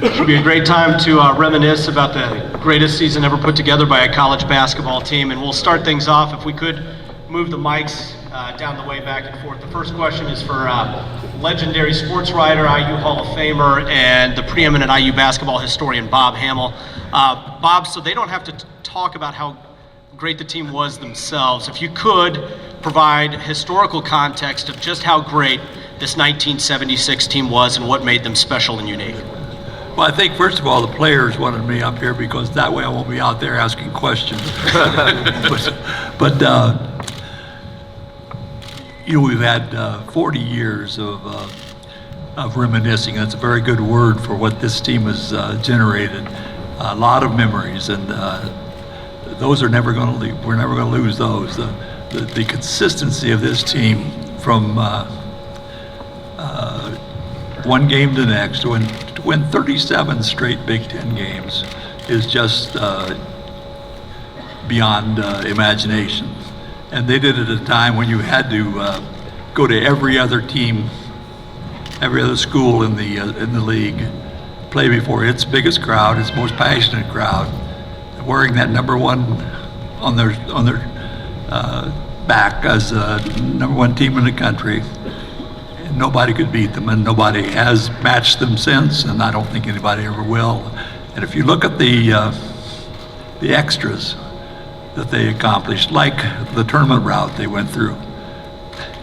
It should be a great time to reminisce about the greatest season ever put together by a college basketball team. And we'll start things off, if we could move the mics down the way back and forth. The first question is for legendary sports writer, IU Hall of Famer, and the preeminent IU basketball historian, Bob Hamill. Bob, so they don't have to talk about how great the team was themselves, if you could provide historical context of just how great this 1976 team was and what made them special and unique. Well, I think, first of all, the players wanted me up here because that way I won't be out there asking questions. but you know, we've had 40 years of reminiscing. That's a very good word for what this team has generated. A lot of memories, and those are never going to leave. We're never going to lose those. The consistency of this team from one game to the next, to win 37 straight Big Ten games is just beyond imagination. And they did it at a time when you had to go to every other team, every other school in the league, play before its biggest crowd, its most passionate crowd, wearing that number one on their back as number one team in the country. And nobody could beat them, and nobody has matched them since, and I don't think anybody ever will. And if you look at the extras that they accomplished, like the tournament route they went through,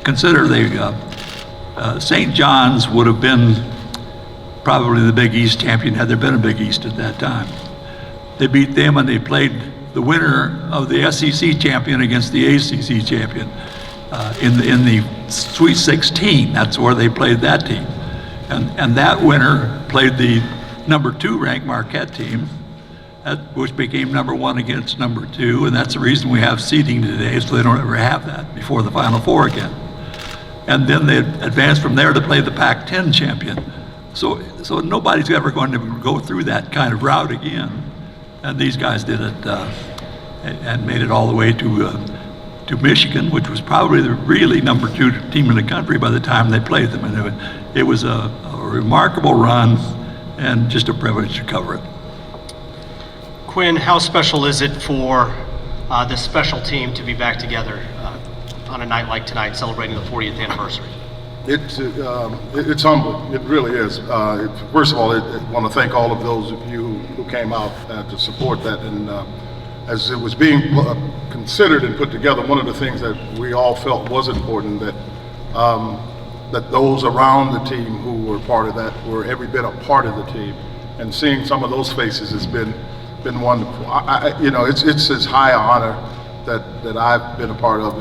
consider St. John's would have been probably the Big East champion had there been a Big East at that time. They beat them, and they played the winner of the SEC champion against the ACC champion in the Sweet 16. That's where they played that team. And that winner played the number 2 ranked Marquette team, which became number 1 against number 2, and that's the reason we have seeding today, so they don't ever have that before the Final Four again. And then they advanced from there to play the Pac-10 champion. So nobody's ever going to go through that kind of route again. And these guys did it and made it all the way to Michigan, which was probably the really number 2 team in the country by the time they played them. And it was a remarkable run and just a privilege to cover it. Quinn, how special is it for this special team to be back together on a night like tonight, celebrating the 40th anniversary? It's humbling. It really is. First of all, I want to thank all of those of you who came out to support that. And as it was being considered and put together, one of the things that we all felt was important, that those around the team who were part of that were every bit a part of the team. And seeing some of those faces has been wonderful. You know, it's as high an honor that I've been a part of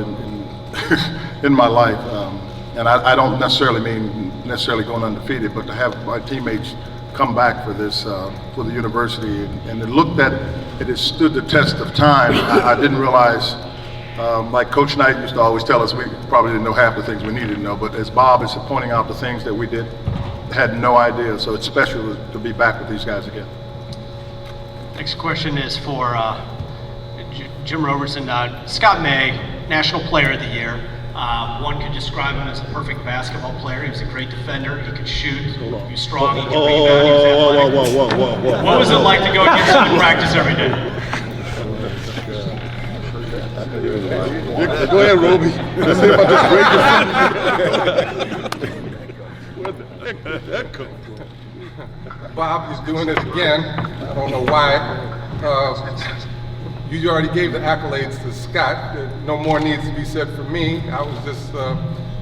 in my life. And I don't necessarily mean going undefeated, but to have my teammates come back for this, for the university, and it looked at, it has stood the test of time. I didn't realize, like Coach Knight used to always tell us, we probably didn't know half the things we needed to know, but as Bob is pointing out the things that we had no idea, so it's special to be back with these guys again. Next question is for Jim Roberson. Scott May, National Player of the Year. One could describe him as a perfect basketball player. He was a great defender. He could shoot. He was strong. He could rebound. He was athletic. Whoa. What was it like to go against him in practice every day? Go ahead, Roby. Let's hear about this great defender. Where the heck did that come from? Bob is doing it again. I don't know why. You already gave the accolades to Scott. No more needs to be said for me. I was just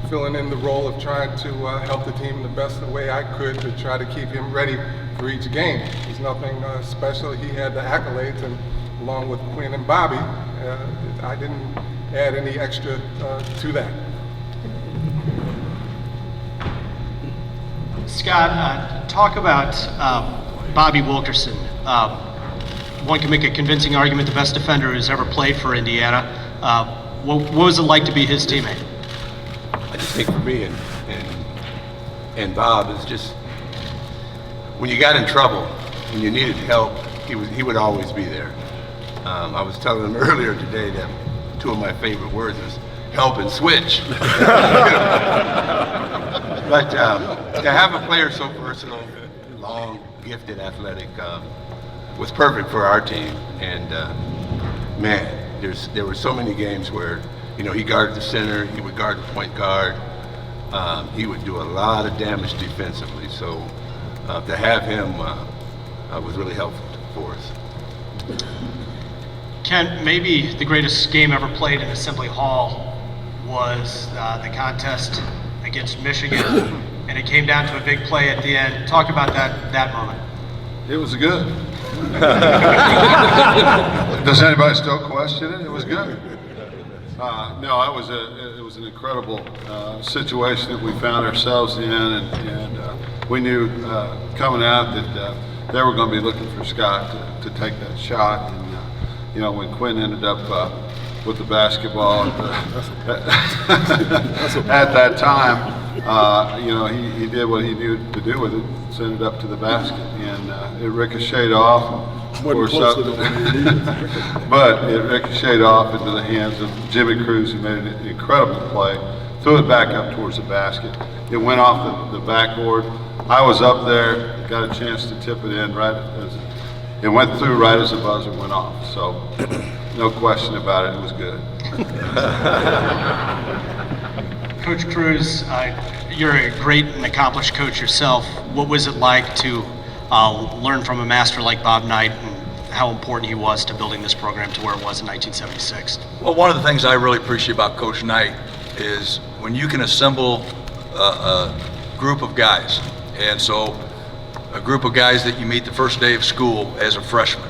filling in the role of trying to help the team the best way I could to try to keep him ready for each game. There's nothing special. He had the accolades, and along with Quinn and Bobby, I didn't add any extra to that. Scott, talk about Bobby Wilkerson. One can make a convincing argument the best defender who's ever played for Indiana. What was it like to be his teammate? I just think for me and Bob is just, when you got in trouble, when you needed help, he would always be there. I was telling him earlier today that 2 of my favorite words is help and switch. But to have a player so versatile, long, gifted, athletic, was perfect for our team. And man, there were so many games where, he guarded the center, he would guard the point guard, he would do a lot of damage defensively. So to have him was really helpful for us. Ken, maybe the greatest game ever played in Assembly Hall was the contest against Michigan, and it came down to a big play at the end. Talk about that moment. It was good. Does anybody still question it? It was good. No, it was an incredible situation that we found ourselves in, and we knew coming out that they were going to be looking for Scott to take that shot. And when Quinn ended up with the basketball at that time, he did what he needed to do with it, send it up to the basket, and it ricocheted off. But it ricocheted off into the hands of Jimmy Crews, who made an incredible play, threw it back up towards the basket. It went off the backboard. I was up there, got a chance to tip it in right as it went through right as the buzzer went off. So no question about it, it was good. Coach Crews, you're a great and accomplished coach yourself. What was it like to learn from a master like Bob Knight, and how important he was to building this program to where it was in 1976? Well, one of the things I really appreciate about Coach Knight is when you can assemble a group of guys. And so a group of guys that you meet the first day of school as a freshman.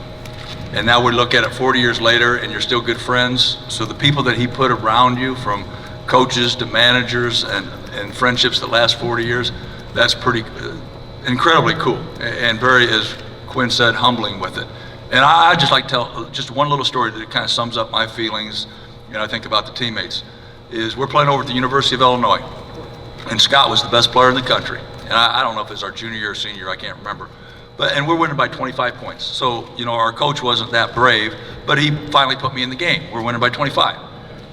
And now we look at it 40 years later and you're still good friends. So the people that he put around you, from coaches to managers and friendships that last 40 years, that's pretty incredibly cool. And very, as Quinn said, humbling with it. And I just like to tell just one little story that kind of sums up my feelings, I think about the teammates, is we're playing over at the University of Illinois. And Scott was the best player in the country. And I don't know if it's our junior year or senior year, I can't remember. And we're winning by 25 points. So, our coach wasn't that brave, but he finally put me in the game. We're winning by 25.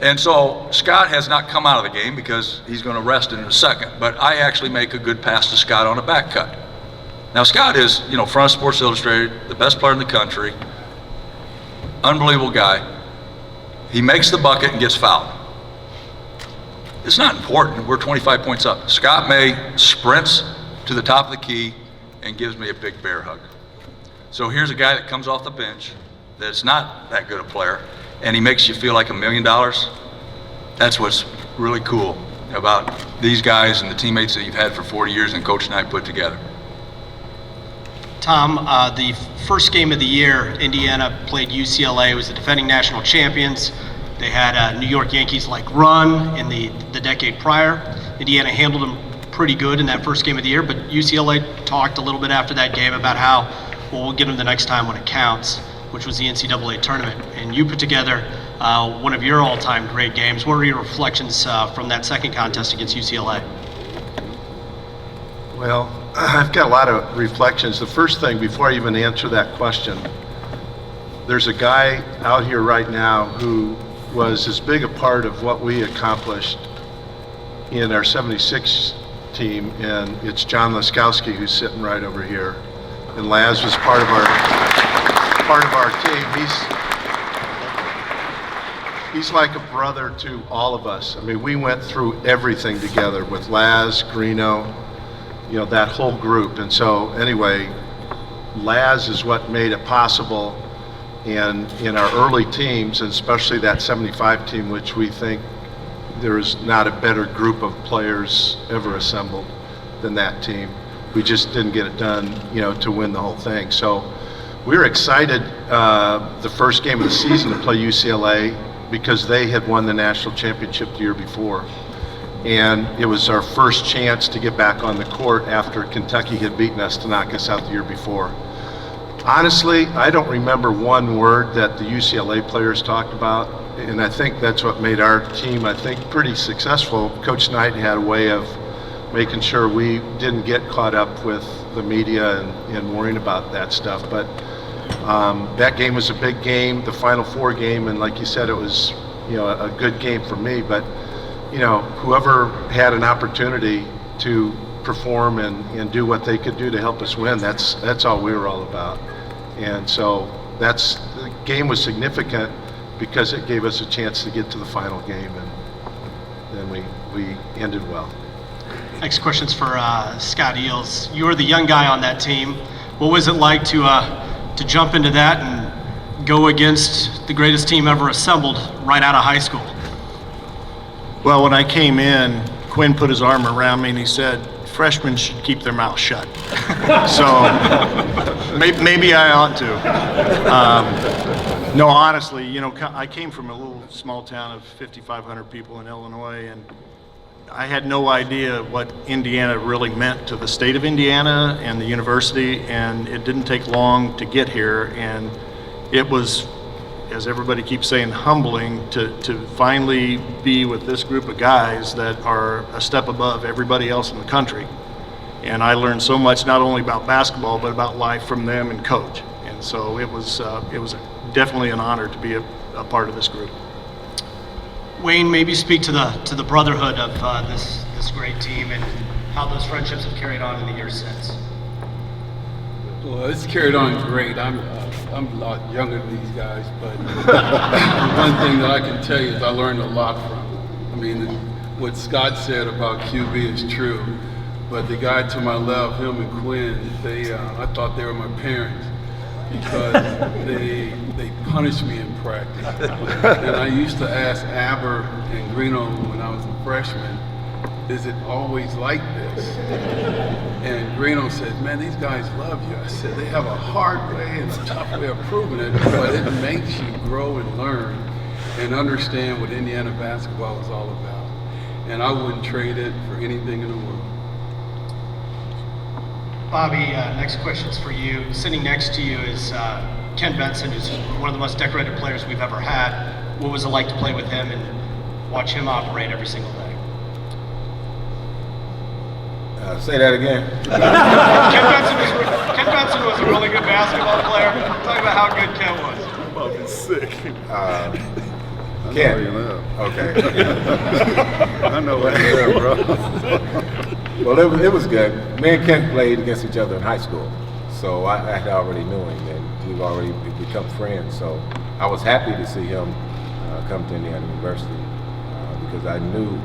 And so Scott has not come out of the game because he's going to rest in a second, but I actually make a good pass to Scott on a back cut. Now Scott is, front of Sports Illustrated, the best player in the country, unbelievable guy. He makes the bucket and gets fouled. It's not important, we're 25 points up. Scott May sprints to the top of the key and gives me a big bear hug. So here's a guy that comes off the bench that's not that good a player, and he makes you feel like $1 million. That's what's really cool about these guys and the teammates that you've had for 40 years and Coach Knight put together. Tom, the first game of the year, Indiana played UCLA. It was the defending national champions. They had a New York Yankees-like run in the decade prior. Indiana handled them pretty good in that first game of the year, but UCLA talked a little bit after that game about how, we'll get them the next time when it counts, which was the NCAA tournament. And you put together one of your all-time great games. What were your reflections from that second contest against UCLA? Well, I've got a lot of reflections. The first thing, before I even answer that question, there's a guy out here right now who was as big a part of what we accomplished in our 76 team, and it's John Laskowski, who's sitting right over here. And Laz was part of our team. He's like a brother to all of us. I mean, we went through everything together with Laz, Greeno, that whole group. And so anyway, Laz is what made it possible. And in our early teams, and especially that 75 team, which we think there is not a better group of players ever assembled than that team. We just didn't get it done, to win the whole thing. So we were excited the first game of the season to play UCLA because they had won the national championship the year before. And it was our first chance to get back on the court after Kentucky had beaten us to knock us out the year before. Honestly, I don't remember one word that the UCLA players talked about, and I think that's what made our team, pretty successful. Coach Knight had a way of making sure we didn't get caught up with the media and worrying about that stuff. But that game was a big game, the Final Four game, and like you said, it was a good game for me. But whoever had an opportunity to perform and do what they could do to help us win. That's all we were all about. And so the game was significant because it gave us a chance to get to the final game, and then we ended well. Next question's for Scott Eells. You were the young guy on that team. What was it like to jump into that and go against the greatest team ever assembled right out of high school? Well, when I came in, Quinn put his arm around me and he said, freshmen should keep their mouth shut. So maybe I ought to. No, honestly, you know, I came from a little small town of 5,500 people in Illinois, and I had no idea what Indiana really meant to the state of Indiana and the university, and it didn't take long to get here, and it was, as everybody keeps saying, humbling to finally be with this group of guys that are a step above everybody else in the country. And I learned so much, not only about basketball, but about life from them and coach. And so it was definitely an honor to be a part of this group. Wayne, maybe speak to the brotherhood of this great team and how those friendships have carried on in the years since. Well, it's carried on great. I'm a lot younger than these guys, but one thing that I can tell you is I learned a lot from them. I mean, what Scott said about QB is true, but the guy to my left, him and Quinn, I thought they were my parents because they punished me in practice. And I used to ask Aber and Greeno when I was a freshman, is it always like this? And Greeno said, man, these guys love you. I said, they have a hard way and a tough way of proving it, but it makes you grow and learn and understand what Indiana basketball is all about. And I wouldn't trade it for anything in the world. Bobby, next question's for you. Sitting next to you is Ken Benson, who's one of the most decorated players we've ever had. What was it like to play with him and watch him operate every single day? Say that again. Ken Benson was a really good basketball player. Talk about how good Ken was. Fucking sick. Ken. Okay. I know what you're doing, bro. Well, it was good. Me and Ken played against each other in high school, so I had already knew him, and we've already become friends. So I was happy to see him come to Indiana University because I knew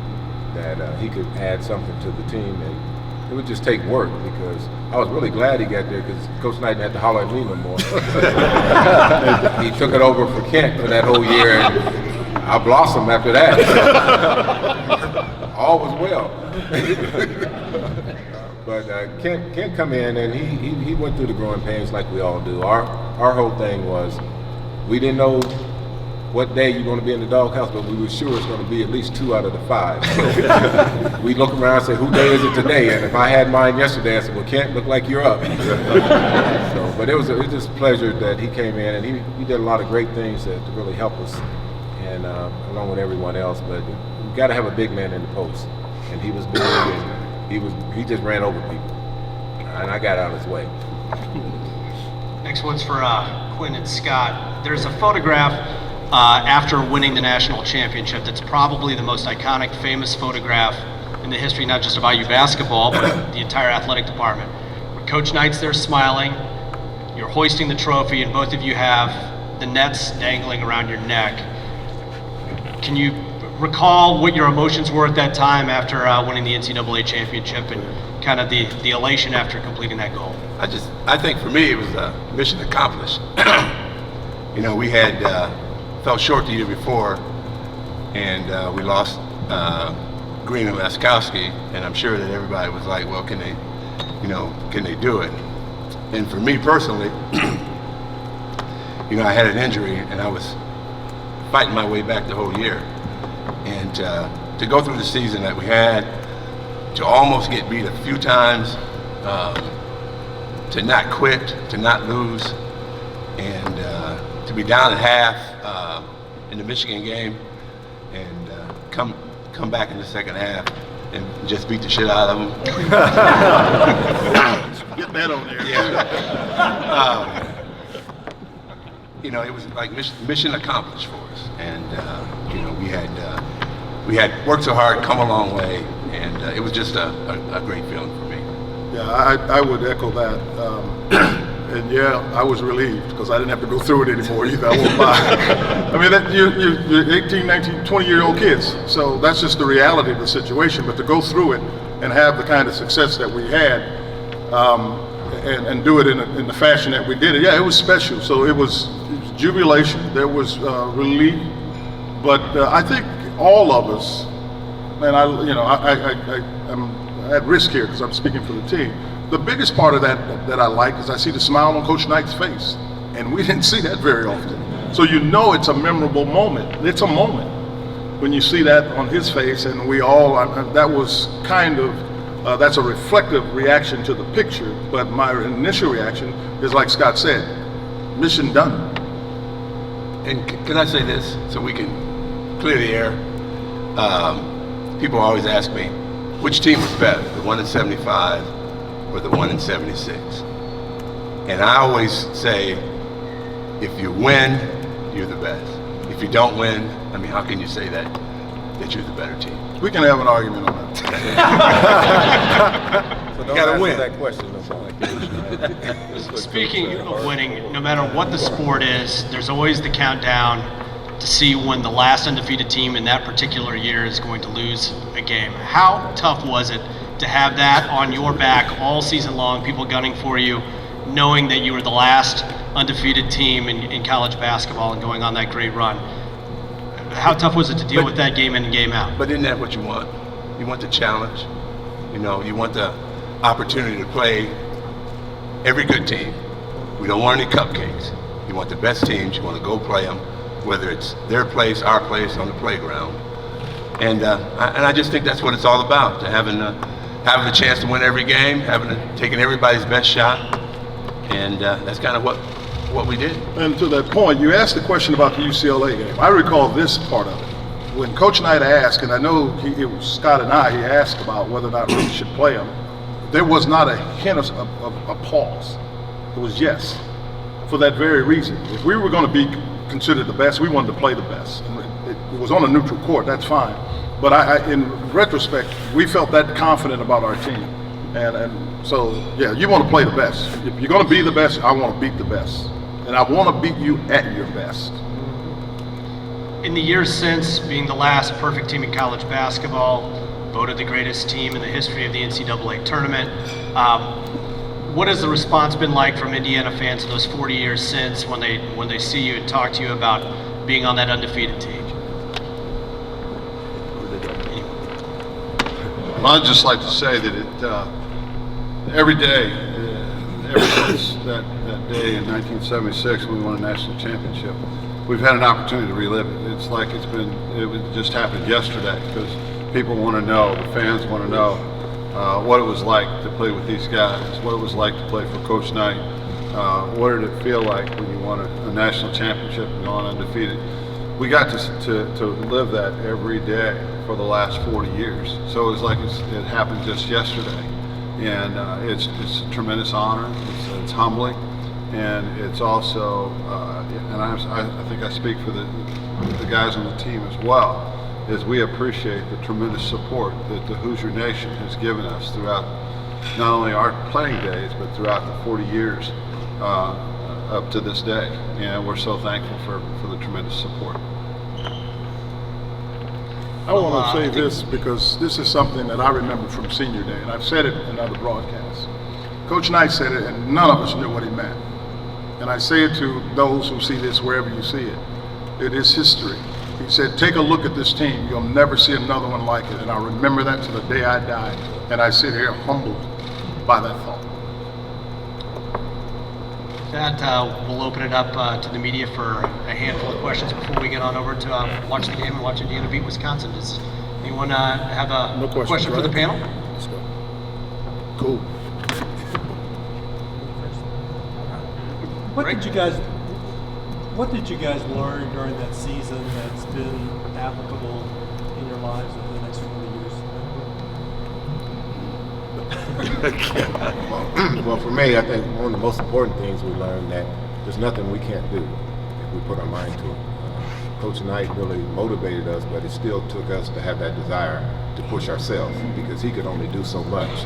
that he could add something to the team, and it would just take work because I was really glad he got there because Coach Knight didn't have to holler at me no more. He took it over for Kent for that whole year, and I blossomed after that. All was well. But Kent come in and he went through the growing pains like we all do. Our whole thing was we didn't know what day you're going to be in the doghouse, but we were sure it's going to be at least 2 out of the 5. So we look around and say, who day is it today? And if I had mine yesterday, I said, well, Kent, look like you're up. So, but it was just a pleasure that he came in, and he did a lot of great things to really help us, and along with everyone else. But you got to have a big man in the post, and he was big, and he just ran over people, and I got out of his way. Next one's for Quinn and Scott. There's a photograph after winning the national championship that's probably the most iconic, famous photograph in the history, not just of IU basketball, but the entire athletic department. Where Coach Knight's there smiling, you're hoisting the trophy, and both of you have the nets dangling around your neck. Can you recall what your emotions were at that time after winning the NCAA championship and kind of the elation after completing that goal? I think for me it was mission accomplished. You know, we had fell short the year before, and we lost Green and Laskowski, and I'm sure that everybody was like, well, can they do it? And for me personally, I had an injury, and I was fighting my way back the whole year. And to go through the season that we had, to almost get beat a few times, to not quit, to not lose, and to be down at half in the Michigan game, and come back in the second half and just beat the shit out of them. Get that on there. Yeah. It was like mission accomplished for us, and we had worked so hard, come a long way, and it was just a great feeling for me. Yeah, I would echo that. And yeah, I was relieved because I didn't have to go through it anymore either. I won't lie. I mean, you're 18, 19, 20-year-old kids. So that's just the reality of the situation. But to go through it and have the kind of success that we had and do it in the fashion that we did it, yeah, it was special. So it was jubilation. There was relief. But I think all of us, and I'm at risk here because I'm speaking for the team. The biggest part of that I like is I see the smile on Coach Knight's face, and we didn't see that very often. So you know it's a memorable moment. It's a moment when you see that on his face, and we all. That was kind of that's a reflective reaction to the picture. But my initial reaction is like Scott said, mission done. And can I say this so we can clear the air? People always ask me, which team was better, the one in 75 or the one in 76? And I always say, if you win, you're the best. If you don't win, I mean, how can you say that you're the better team? We can have an argument on that. So don't gotta answer win. that question. That's all I can. Speaking of winning, no matter what the sport is, there's always the countdown to see when the last undefeated team in that particular year is going to lose a game. How tough was it to have that on your back all season long, people gunning for you, knowing that you were the last undefeated team in college basketball and going on that great run? How tough was it to deal with that game in and game out? But isn't that what you want? You want the challenge. You know, you want the opportunity to play every good team. We don't want any cupcakes. You want the best teams. You want to go play them, whether it's their place, our place, on the playground. And I just think that's what it's all about, to having the chance to win every game, taking everybody's best shot. And that's kind of what we did. And to that point, you asked the question about the UCLA game. I recall this part of it. When Coach Knight asked, and I know it was Scott and he asked about whether or not we should play him, there was not a hint of a pause. It was yes, for that very reason. If we were going to be considered the best, we wanted to play the best. And it was on a neutral court, that's fine. But in retrospect, we felt that confident about our team. And so, yeah, you want to play the best. If you're going to be the best, I want to beat the best. And I want to beat you at your best. In the years since, being the last perfect team in college basketball, voted the greatest team in the history of the NCAA tournament, what has the response been like from Indiana fans in those 40 years since when they see you and talk to you about being on that undefeated team? Well, I'd just like to say that every day, ever since that day in 1976 when we won a national championship, we've had an opportunity to relive it. It's like it just happened yesterday, because people want to know, the fans want to know what it was like to play with these guys, what it was like to play for Coach Knight, what did it feel like when you won a national championship and gone undefeated. We got to live that every day for the last 40 years. So it was like it happened just yesterday. And it's a tremendous honor, it's humbling, and it's also, and I think I speak for the guys on the team as well, is we appreciate the tremendous support that the Hoosier Nation has given us throughout not only our playing days, but throughout the 40 years up to this day. And we're so thankful for the tremendous support. I want to say this because this is something that I remember from senior day, and I've said it in other broadcasts. Coach Knight said it, and none of us knew what he meant. And I say it to those who see this wherever you see it. It is history. He said, take a look at this team. You'll never see another one like it. And I remember that to the day I die. And I sit here humbled by that thought. That we'll open it up to the media for a handful of questions before we get on over to watch the game and watch Indiana beat Wisconsin. Does anyone have a question for the panel? Let's go. Cool. What did you guys learn during that season that's been applicable in your lives over the next 40 years? Well, for me, I think one of the most important things we learned that there's nothing we can't do if we put our mind to it. Coach Knight really motivated us, but it still took us to have that desire to push ourselves because he could only do so much.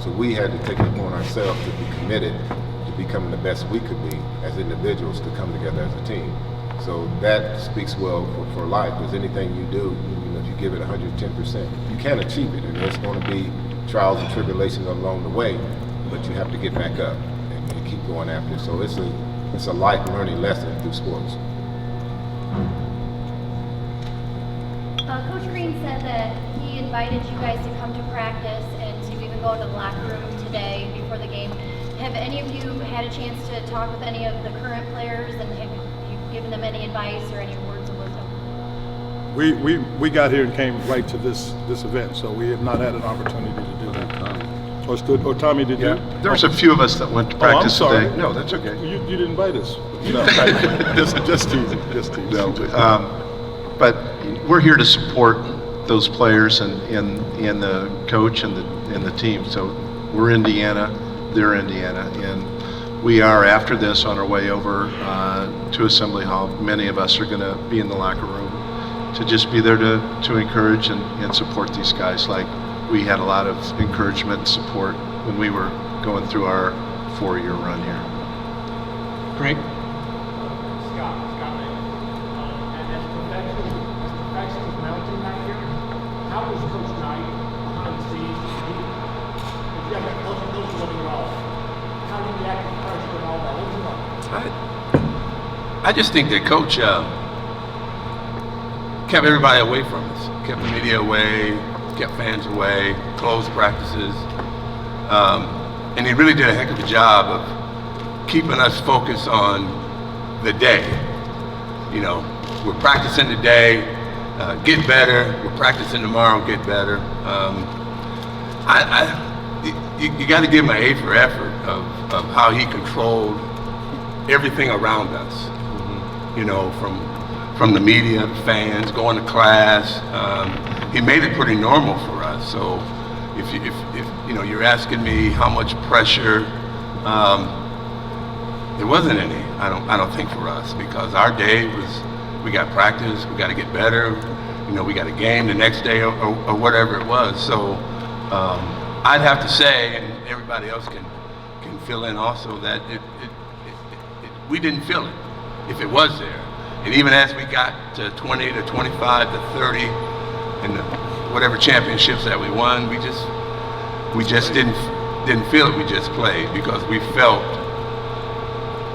So we had to take it upon ourselves to be committed to becoming the best we could be as individuals to come together as a team. So that speaks well for life, because anything you do, if you give it 110%, you can achieve it, and there's going to be trials and tribulations along the way, but you have to get back up and keep going after it. So it's a life learning lesson through sports. Coach Green said that he invited you guys to come to practice and to even go to the locker room today before the game. Have any of you had a chance to talk with any of the current players, and have you given them any advice or any words of wisdom? We got here and came right to this event, so we have not had an opportunity to do that. Or Tommy, did you? There's a few of us that went to practice today. No, that's okay. You didn't invite us. No, just teasing. Just teasing. No, but we're here to support those players and the coach and the team. So we're Indiana, they're Indiana, and we are, after this, on our way over to Assembly Hall. Many of us are going to be in the locker room to just be there to encourage and support these guys. Like we had a lot of encouragement and support when we were going through our 4-year run here. Great. I just think that Coach kept everybody away from us, kept the media away, kept fans away, closed practices, and he really did a heck of a job of keeping us focused on the day. You know, we're practicing today, get better. We're practicing tomorrow, get better. You got to give him an A for effort of how he controlled everything around us. You know, from the media, fans, going to class. He made it pretty normal for us. So if you know, you're asking me how much pressure, there wasn't any. I don't think for us, because our day was, we got practice, we got to get better. You know, we got a game the next day or whatever it was. So I'd have to say, and everybody else can fill in also, that we didn't feel it if it was there. And even as we got to 20 to 25 to 30 and whatever championships that we won, we just didn't feel it. We just played because we felt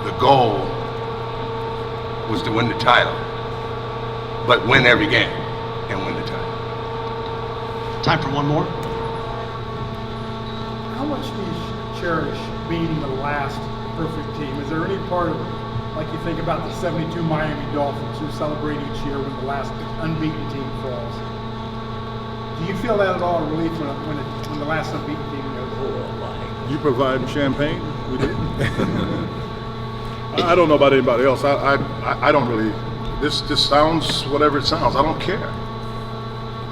the goal was to win the title, but win every game and win the title. Time for one more. How much do you cherish being the last perfect team? Is there any part of, like you think about the 72 Miami Dolphins who celebrate each year when the last unbeaten team falls? Do you feel that at all, relief when the last unbeaten team goes? You provide champagne? We do. I don't know about anybody else. I don't really. This sounds whatever it sounds. I don't care.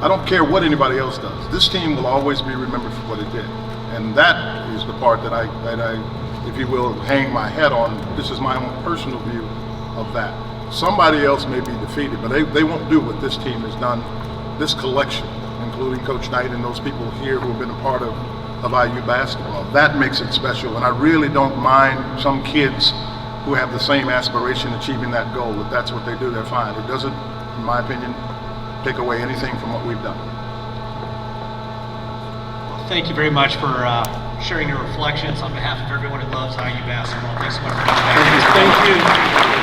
I don't care what anybody else does. This team will always be remembered for what it did, and that is the part that I, if you will, hang my hat on. This is my own personal view of that. Somebody else may be defeated, but they won't do what this team has done. This collection, including Coach Knight and those people here who have been a part of IU basketball, that makes it special. And I really don't mind some kids who have the same aspiration achieving that goal. If that's what they do, they're fine. It doesn't, in my opinion, take away anything from what we've done. Well, thank you very much for sharing your reflections on behalf of everyone who loves IU basketball. Thanks so much for coming back. Thank you.